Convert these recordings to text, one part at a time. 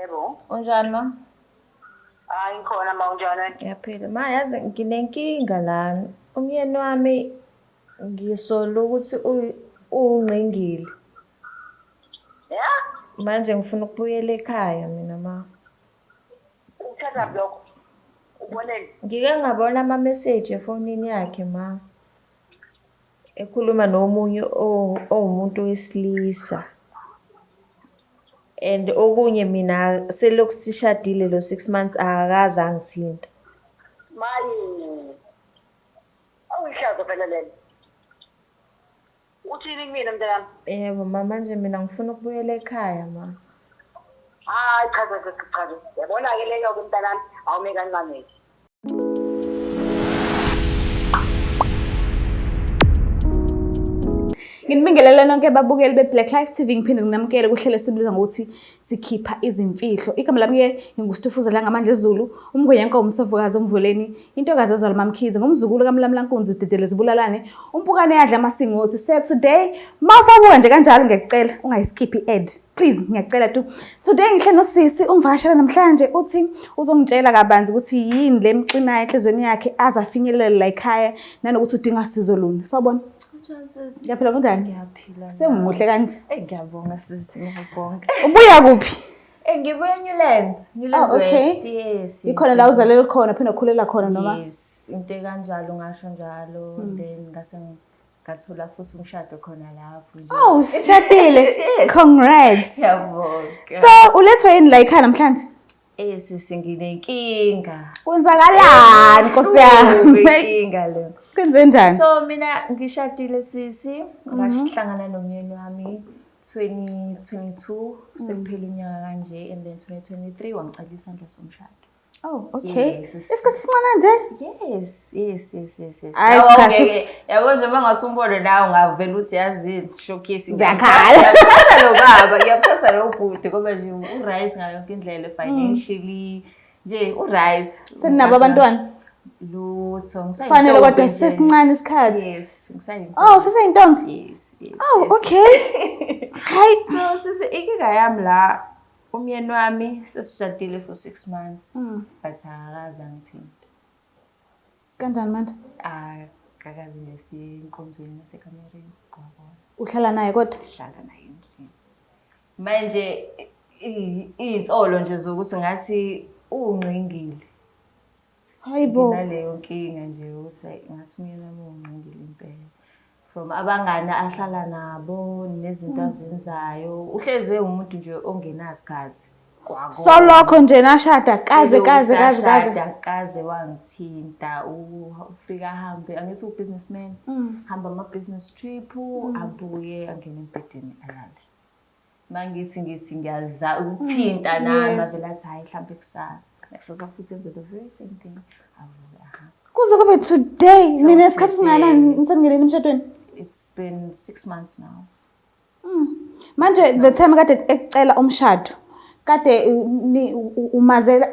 Yebo. Unjani ma? Hayi ngikhona ma unjani? Ngiyaphila. Ma yazi nginenkinga lana. Umyeni wami ngisola ukuthi ungqingile. Ya? Manje ngifuna ukubuyela ekhaya mina ma. Uthatha bloko. Uboneni? Ngike ngabona ama-message efonini yakhe ma. Ekhuluma nomunye owumuntu wesilisa. And okunye mina selokhu sishadile lo 6 months akaze angithinte. Mayi. Awuyihlazo phela lena. Uthini kumina mntanami? Yebo ma, manje mina ngifuna ukubuyela ekhaya ma. Hayi chaza. Yabona-ke leyo kumntanami awume kancane. Nginibingelele nonke ababukeli beBlaqlife TV, ngiphinde nginamukele kuhlelo sibiza ngokuthi sikhipha izimfihlo. Igama lami ke ngingusitufuza la ngamandla ezulu, umngwenyanka umsavukazi omvuleni, intokazi ezalwa mamkhize, ngumzukulu kaMlamlankunzi Sididele Zibulalane, umpukane yadla amasingothi. So today, mawusabuka nje kanjalo ngiyacela ungayiskiphi ad. Please ngiyacela tu. Today ngihle nosisi ungivakashela namhlanje uthi uzongitshela kabanzi ukuthi yini le mxinayo enhlizweni yakhe azafinyelela la ekhaya nanokuthi udinga sizo luni. Sawubona. Ngiyaphila kunjani? Ngiyaphila. Sengimuhle kanje. Ngiyabonga sisi, ngiyabonga. Ubuya kuphi? Ngibuya Newlands West. Yes. Ikhona la uzalele khona phela ukhulela khona noma? Yes, into kanjalo ngasho njalo, then ngase ngathola futhi umshado khona lapho nje. Oh, ushadile. Congrats. Ngiyabonga. So, ulethwe yini la ekhaya namhlanje? Sisi nginenkinga. Kwenzakalani Nkosi yami? Inkinga le. Kwenze njani? So mina ngishadile sisi, ngasihlangana nomyeni wami 2022 sekuphela unyaka kanje, and then 2023 wangicela isandla somshado. Oh, okay. Yes, Isikhathi sincane nje? Yes. Hayi Okay, yabo nje mangasumbone nawe ngavela uthi yazini showcase Ziyakhala. ngiyamthatha lo baba, ngiyamthatha lo bhuti ngoba nje u-right ngayo yonke indlela, financially nje u-right. Seninabo abantwana? Lutho ngisayintombi. Fanele kodwa sesincane isikhathi. Yes, ngisayintombi. Oh, sesayintombi? Yes. Oh, okay. Hayi. So sisi inkinga yami la, umyeni wami sesishadile for 6 months, but akaze angithinte. Kanjani manje? Akaze ngesinkonzweni nasekamereni kwabona. Uhlala naye kodwa? Sihlala naye endlini. Manje iy'nsolo nje zokuthi ngathi ungqingile. Hayibo. Naleyo nkinga nje ukuthi ngathi umyeni wami ungqingile impela. From abangani ahlala nabo nezinto azenzayo, uhleze umuntu nje ongenasikhathi. So lokho nje nashada kaze wangithinta, ufika ahambe angithi u-businessman, hamba ama-business trip, abuye angene embhedeni alale. Mangithi ngiyaza ukuthinta nami avela athi hayi mhlawumbe kusasa futhi enze the very same thing, avuke ahambe. Kuze kube today nina esikhathi singanani nisengenele emshadweni? It's been 6 months now. Manje the time kade ekucela umshado kade umazela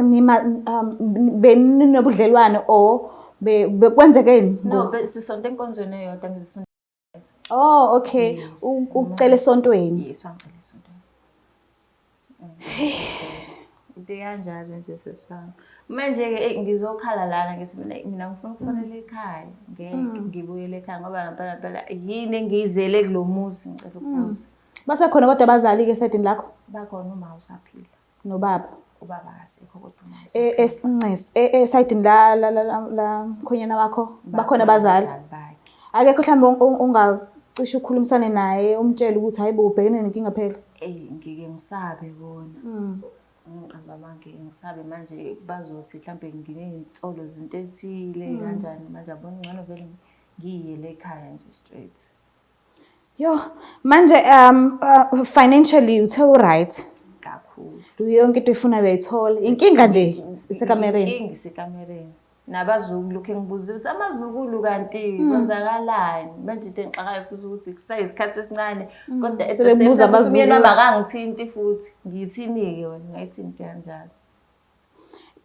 beninobudlelwane o bekwenzekeni? No, sisonto enkonzweni eyodwa ngisonto. Oh, okay. Ucela esontweni. Yes, wangicela esontweni. Into kanjalo nje sesifana. Manje ke ngizokhala lana ngithi mina ngifuna ukufonela ekhaya, ngeke ngibuyele ekhaya ngoba ngempela yini engiyizele kulomuzi ngicela ukubuza. Basekhona kodwa abazali ke sedini lakho? Bakhona uma usaphila. Nobaba? Ubaba akasekho kodwa uma usaphila. Esidini la mkhonyana wakho bakhona abazali? Akekho mhlawumbe ungacisha ukukhulumisana naye umtshela ukuthi hayibo ubhekene nenkinga phela? Ngike ngisabe bona. Ngisabe manje bazothi mhlambe nginey'nsolo zinto ethile kanjani, manje abona ngcono vele ngiyele ekhaya nje straight. Yo, manje financially uthe right Kakhulu. yonke into efuna uyayithola. Inkinga nje isekamereni. Inkinga isekamereni. Nabazukulu lokho engibuza ukuthi amazukulu kanti kwenzakalani. Manje into engixakayo futhi ukuthi kusayisikhathi esincane kodwa sebebuza abazukulu. Umyeni wami akangithinti futhi ngiyithini-ke wena ngayithinti kanjalo.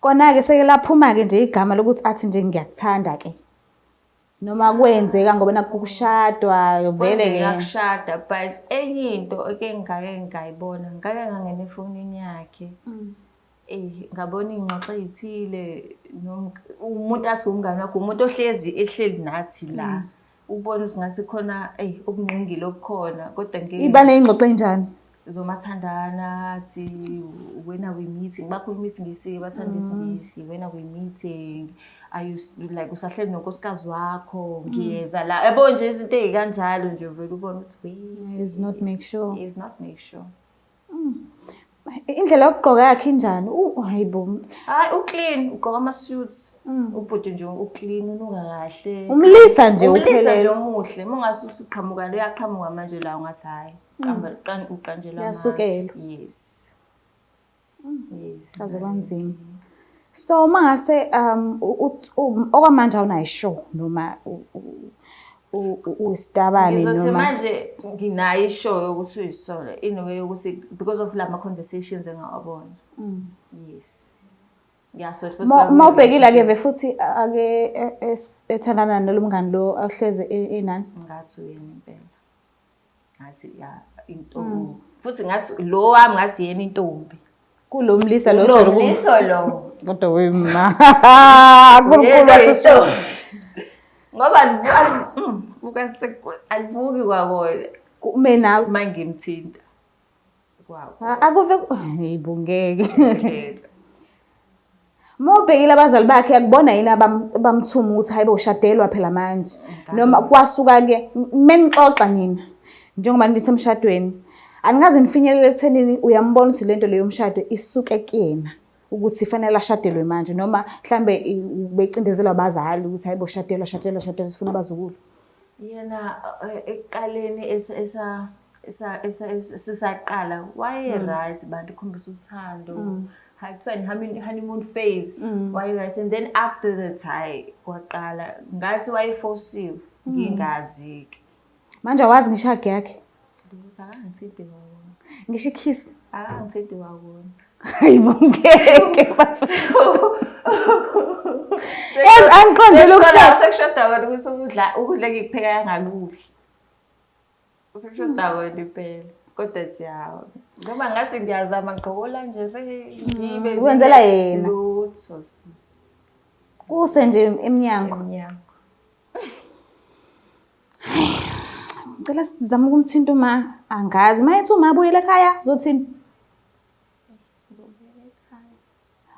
Kona-ke seke laphuma-ke nje igama lokuthi athi nje ngiyakuthanda ke. Noma kwenzeka ngoba nakukushadwa vele ke. Yakushada but enye into eke ngayibona ngake ngangena efonini yakhe. Ngabona ingxoxo ezithile noma umuntu athi umngane wakho umuntu ehleli nathi la. Ubona ukuthi ngase khona okungqingile okukhona kodwa ngeke Iba nezingxoxo enjani? Zomathandana athi wena we meeting bakhuluma isingisi bathanda isingisi wena we meeting like usahleli nonkosikazi wakho ngiyeza la yabo nje izinto ezikanjalo nje vele ubona ukuthi Is not make sure. Indlela yokugqoka yakhe injani? Hayibo. Hayi uclean ugqoka ama-suits. Ubhuti nje uclean unuka kahle. Umlisa nje uphelele. Umuhle. Mongasusa uqhamuka lo uyaqhamuka manje la ungathi hayi. Uqanjela yasukela. Yes. Kaze kwanzima. So mangase okwamanje awunayishow noma uSitabane noma ngizothi manje nginayo ishow yokuthi uyisole in a way yokuthi because of lama conversations engawabona. Yes. Ngiyasho futhi mawubhekile ke futhi ake ethandana nalomngani lo ahleze enani ngathi uyena impela. Ngathi into futhi ngathi lo wami ngathi yena intombi. Kulomlisa lo Lomliso lo. Kodwa wema. Kunkulu wasisho. Ngoba alivuki kwakona. Mina mangimthinta. Wow. Akuve ibungeke. Mawubhekile abazali bakhe yakubona yini abamthuma ukuthi hayibo ushadelwa phela manje noma kwasuka ke menixoxa nina njengoba nisemshadweni angaze nifinyelele ekuthenini uyambona ukuthi lento leyo umshado isuke kuyena ukuthi fanele ashadelwe manje noma mhlambe ubecindezela abazali ukuthi hayibo shadelwa sifuna abazukulu. Yena ekuqaleni sisaqala waye right bantu khombisa uthando. Honeymoon phase, why right? And then after that, kwaqala ngathi wayiforsiwe ngingazi ke. Manje awazi ngishage yakhe. Ukuthi angithinte wabona. Ngisho kiss. Angithinte wabona. Hayibongeke base. Angiqondile ukushada sekushada kodwa ukudla ngikupheka yangakuhle. Usekushada kodwa impela. Kodwa jawo. Ngoba ngase ngiyazama ngqokola nje ngibe wenzela yena. Lutho sisi. Kuse nje eminyango. Ngicela sizame ukumthinta uma angazi mayethi uma abuyele ekhaya uzothini?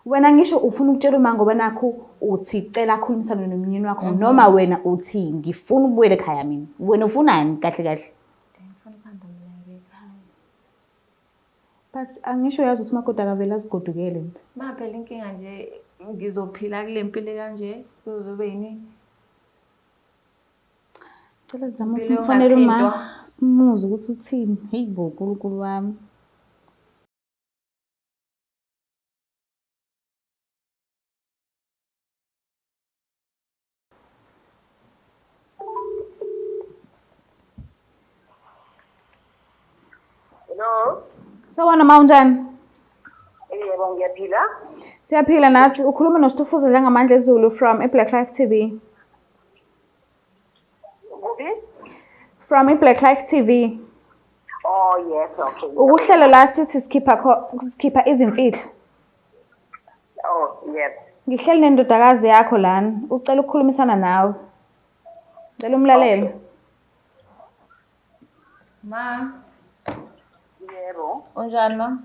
Wena ngisho ufuna ukutshela uma ngoba nakho uthi cela akhulumisane nomnyeni wakho noma wena uthi ngifuna ukubuyela ekhaya mina. Wena ufunani kahle kahle? But angisho yazi ukuthi magoda akavela azigodukele nje. Phela inkinga nje ngizophila kule mpilo kanje kuzobe yini? Cela sizama ukufanele uma simuze ukuthi uthini. Hayibo uNkulunkulu wami. Hello. Sawona mawunjani? Yebo ngiyaphila. Siyaphila nathi ukhuluma noStufuza la ngamandla ezulu from Blaqlife TV. Kuphi? From Blaqlife TV. Oh yes, okay. Ukuhlelo la sithi sikhipha izimfihlo. Oh yes. Ngihleli nendodakazi yakho lana ucela ukukhulumisana nawe. Ngicela umlalelo. Ma. Yebo. Unjani ma?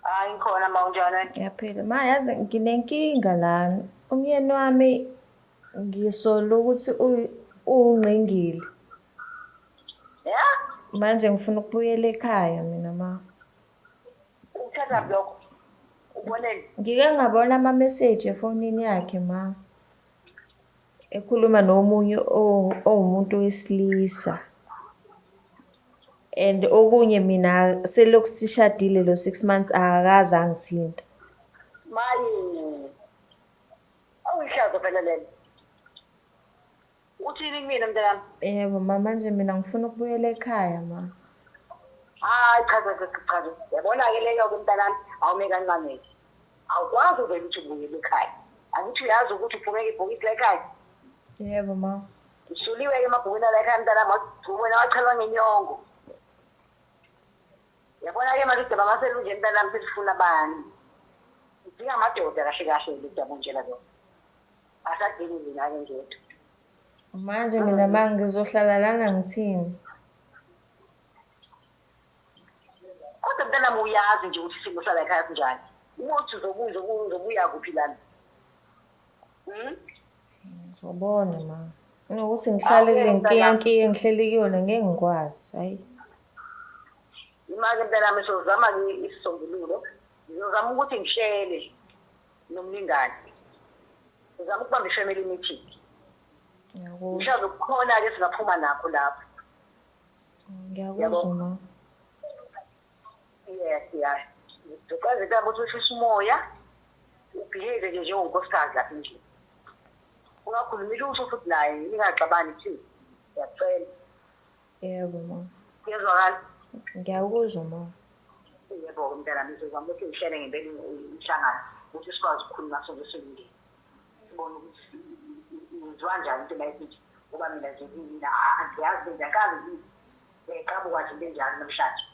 Hayi ngikhona ma unjani? Ngiyaphila. Ma yazi nginenkinga lana. Umyeni wami ngisola ukuthi ungqingile. Yeah? Manje ngifuna ukubuyela ekhaya mina ma. Uthatha blog. Uboneni? Ngike ngabona ama message efonini yakhe ma. Ekhuluma nomunye umuntu wesilisa. And okunye mina selokhu sishadile lo 6 months akaze angithinta. Mayi. Awushazo phela lena. Uthini kumina mntana? Yebo mama manje mina ngifuna ukubuyela ekhaya ma. Hayi cha. Yabona ke leyo kumntanami awume kancane. Awukwazi uvela ukuthi ubuyele ekhaya. Angithi uyazi ukuthi uphumeka ibhokisi lekhaya. Yebo ma. Ngisuliwe-ke emabhukwini ala ekhaya mntanami wena wachelwa ngenyongo. Yabona-ke manje udaba maselunje mntanami sesifuna bani. Udinga amadoda kahle kahle lidaba njela lo. Asadingi mina-ke ngedwa. Manje mina mangizohlala lana ngithini? Kodwa mntanami uyazi nje ukuthi isimo sala ekhaya sinjani. Uthi uzobuya kuphi lana? Ngizobona ma. Kunokuthi ngihlale kule nkiyankiya engihleli kuyona ngeke ngikwazi. Hayi. Imali mntanami sizozama-ke isisombululo. Ngizozama ukuthi ngishele nomlingani. Ngizama ukubamba i-family meeting. Ngishaka kukhona-ke singaphuma nakho lapho. Ngiyakuzwa ma. Yes, yeah. Ngicela ukuthi ushisa umoya, ubehave nje njengonkosikazi lapha nje. Ungakhulumi lutho futhi naye, ningaxabani thina. Ngiyacela. Yebo ma. Kuyezwakala? Ngiyakuzwa ma. Yebo mntanami ngizozama ukuthi ngishele ngempela umhlangano ukuthi sikwazi ukukhuluma sonke singindeni. Sibone ukuthi ngizwa njani into mayithi ngoba mina nje mina angiyazi ngiyakazi ngiqhamuka nje benjani namhlanje.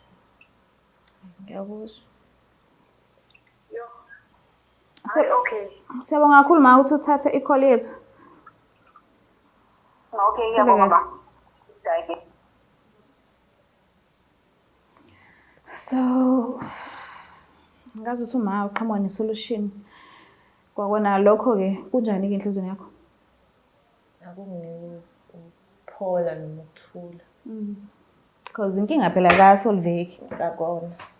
Ngiyakuzwa. Yo. Okay. Siyabonga kakhulu ma ukuthi uthathe i-call yethu. Okay, ngiyabonga ma. Thank So ngazi ukuthi uma uqhamuka ne-solution kwakona lokho-ke kunjani-ke enhlizweni yakho? Akunginike ukuphola noma ukuthula. Because inkinga phela kaSolveki.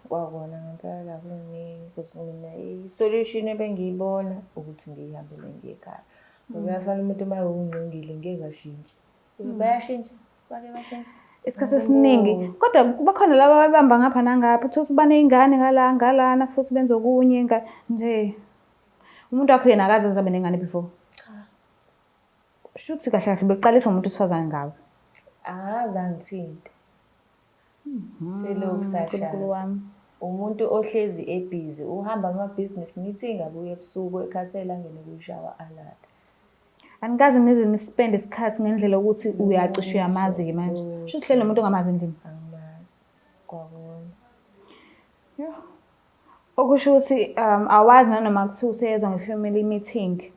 Kwakona ngempela akunginiki because mina i-solution ebengiyibona ukuthi ngiyihambele ngiye ekhaya. Ngoba uyafana umuntu uma ewungcingile ngeke ashintshe. Bayashintsha, bake bashintsha. Isikhathi esiningi kodwa kuba khona laba ababamba ngapha nangapha uthi baney'ngane ngalana futhi benza okunye nje umuntu wakho yena akaze azabe nengane before. Shuthi kahle kahle beqalisa umuntu wesifazane ngawe. Akaze angithinte. Selokhu sashaya. Umuntu ohlezi ebhizi uhamba ama-business meeting abuye ebusuku ekhathele angene kwishawa alala. Anikaze nize nispende isikhathi ngendlela ukuthi uyacisha uyamazi-ke manje. Shuthi hlele umuntu ongamazi endlini. Angimazi. Kwakona. Yo. Okusho ukuthi awazi nanoma kuthiwa useyezwa nge-family meeting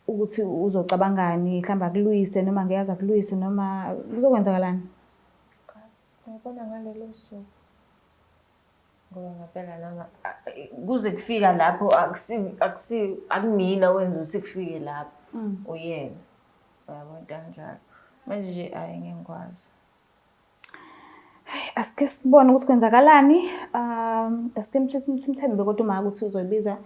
ukuthi uzocabangani mhlawumbe akulwise noma ngiyazi akulwise noma kuzokwenzakalani. Ngibona ngalelo suku. Ngoba ngempela nama kuze kufika lapho akumina wenza ukuthi kufike lapho. Uyena. Uyabona kanjalo. Manje nje ngengikwazi. Asike sibone ukuthi kwenzakalani. Asike simthembe kodwa uma ukuthi uzoyibiza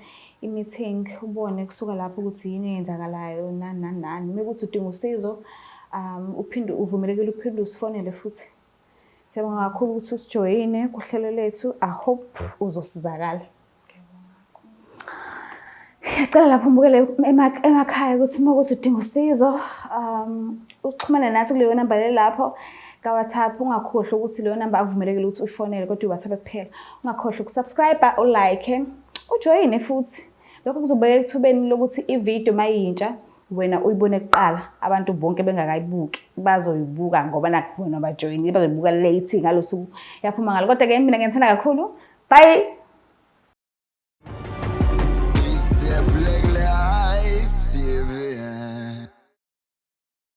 i-meeting ubone kusuka lapho ukuthi yini eyenzakalayo nani. Uma ukuthi udinga usizo uphinde uvumelekile uphinde usifonele futhi. Siyabonga kakhulu ukuthi usijoyine kuhlelo lethu. I hope uzosizakala. Ngiyacela lapho umbukele emakhaya ukuthi uma ukuthi udinga usizo uxhumane nathi kuleyo namba le lapho ka-WhatsApp. Ungakhohlwa ukuthi leyo namba akuvumelekile ukuthi uyifonele kodwa i-WhatsApp kuphela. Ungakhohlwa ukusubscribe, ulike, ujoyine futhi. Lokho kuzobeka ekuthubeni lokuthi i-video mayintsha wena uyibone kuqala abantu bonke bengakayibuki bazoyibuka ngoba nakho bona bajoyine bazoyibuka late ngalosuku yaphuma ngalo. Kodwa ke mina ngiyithanda kakhulu. Bye.